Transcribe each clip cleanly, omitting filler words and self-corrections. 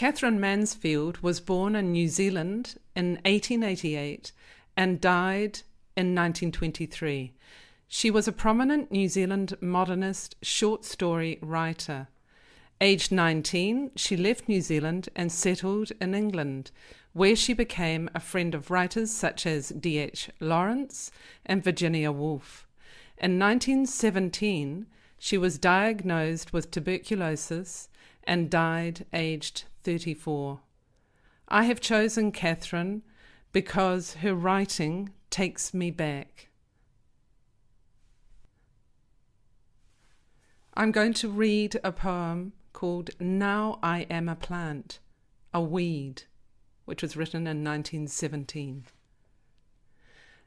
Katherine Mansfield was born in New Zealand in 1888 and died in 1923. She was a prominent New Zealand modernist short story writer. Aged 19, she left New Zealand and settled in England, where she became a friend of writers such as D.H. Lawrence and Virginia Woolf. In 1917, she was diagnosed with tuberculosis and died aged 34. I have chosen Katherine because her writing takes me back. I'm going to read a poem called Now I Am a Plant, a Weed, which was written in 1917.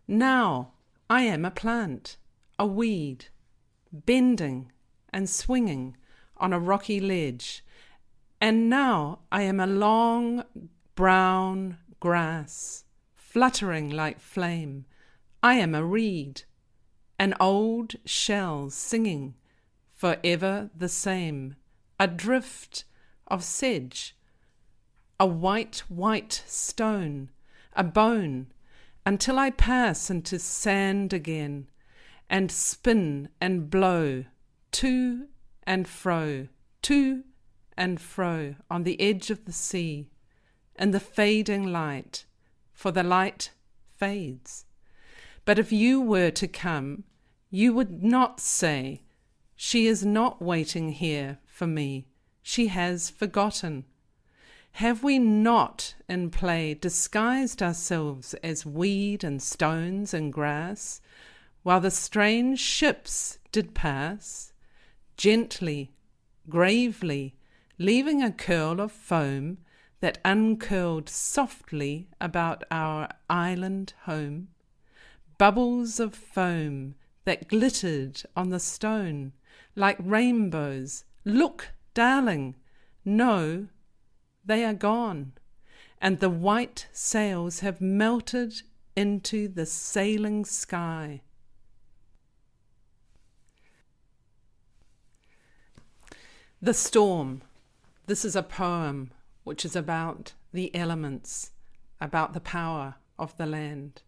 Now I am a plant, a weed, bending and swinging on a rocky ledge, and now I am a long brown grass, fluttering like flame. I am a reed, an old shell singing, forever the same, a drift of sedge, a white stone, a bone, until I pass into sand again, and spin and blow, to and fro on the edge of the sea, in the fading light, for the light fades. But if you were to come, you would not say, "She is not waiting here for me, she has forgotten." Have we not in play disguised ourselves as weed and stones and grass, while the strange ships did pass, gently, gravely, leaving a curl of foam that uncurled softly about our island home, bubbles of foam that glittered on the stone like rainbows? Look, darling, no, they are gone, and the white sails have melted into the sailing sky. The Storm. This is a poem which is about the elements, about the power of the land.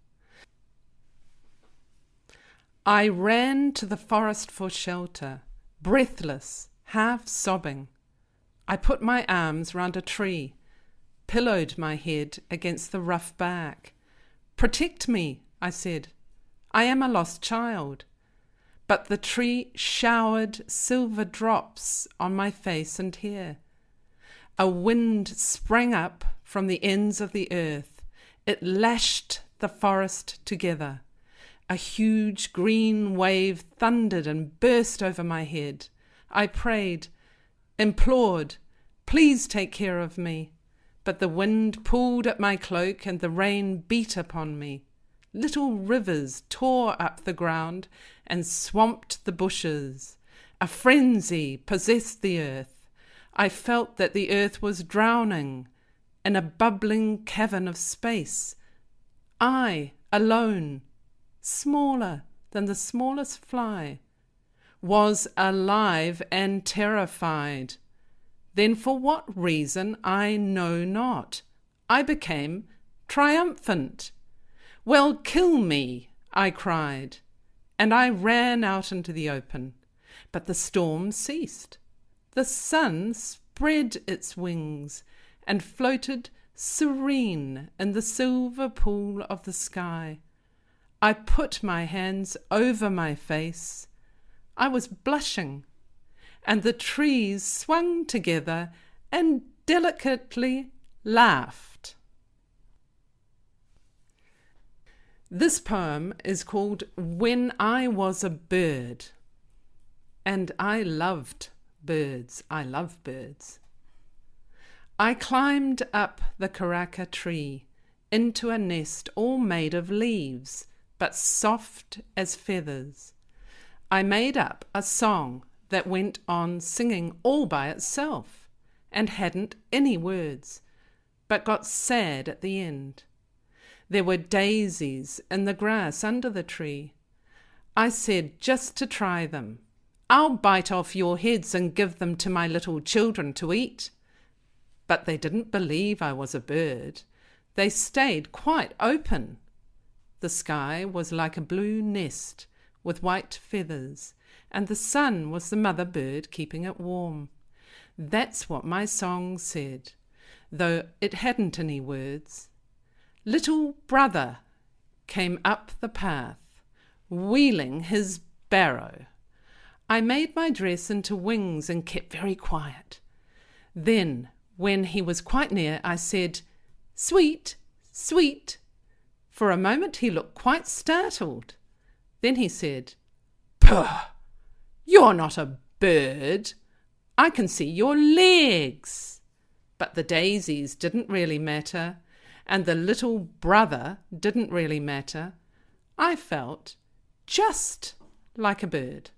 I ran to the forest for shelter, breathless, half sobbing. I put my arms round a tree, pillowed my head against the rough bark. "Protect me," I said. "I am a lost child." But the tree showered silver drops on my face and hair. A wind sprang up from the ends of the earth. It lashed the forest together. A huge green wave thundered and burst over my head. I prayed, implored, "Please take care of me." But the wind pulled at my cloak and the rain beat upon me. Little rivers tore up the ground and swamped the bushes. A frenzy possessed the earth. I felt that the earth was drowning in a bubbling cavern of space. I, alone, smaller than the smallest fly, was alive and terrified. Then for what reason I know not, I became triumphant. "Well, kill me," I cried, and I ran out into the open. But the storm ceased. The sun spread its wings and floated serene in the silver pool of the sky. I put my hands over my face. I was blushing, and the trees swung together and delicately laughed. This poem is called When I Was a Bird, and I loved birds. I love birds. I climbed up the karaka tree into a nest all made of leaves, but soft as feathers. I made up a song that went on singing all by itself and hadn't any words, but got sad at the end. There were daisies in the grass under the tree. I said, just to try them, "I'll bite off your heads and give them to my little children to eat." But they didn't believe I was a bird. They stayed quite open. The sky was like a blue nest with white feathers, and the sun was the mother bird keeping it warm. That's what my song said, though it hadn't any words. Little brother came up the path, wheeling his barrow. I made my dress into wings and kept very quiet. Then, when he was quite near, I said, "Sweet, sweet." For a moment he looked quite startled. Then he said, "Pooh! You're not a bird. I can see your legs." But the daisies didn't really matter, and the little brother didn't really matter. I felt just like a bird.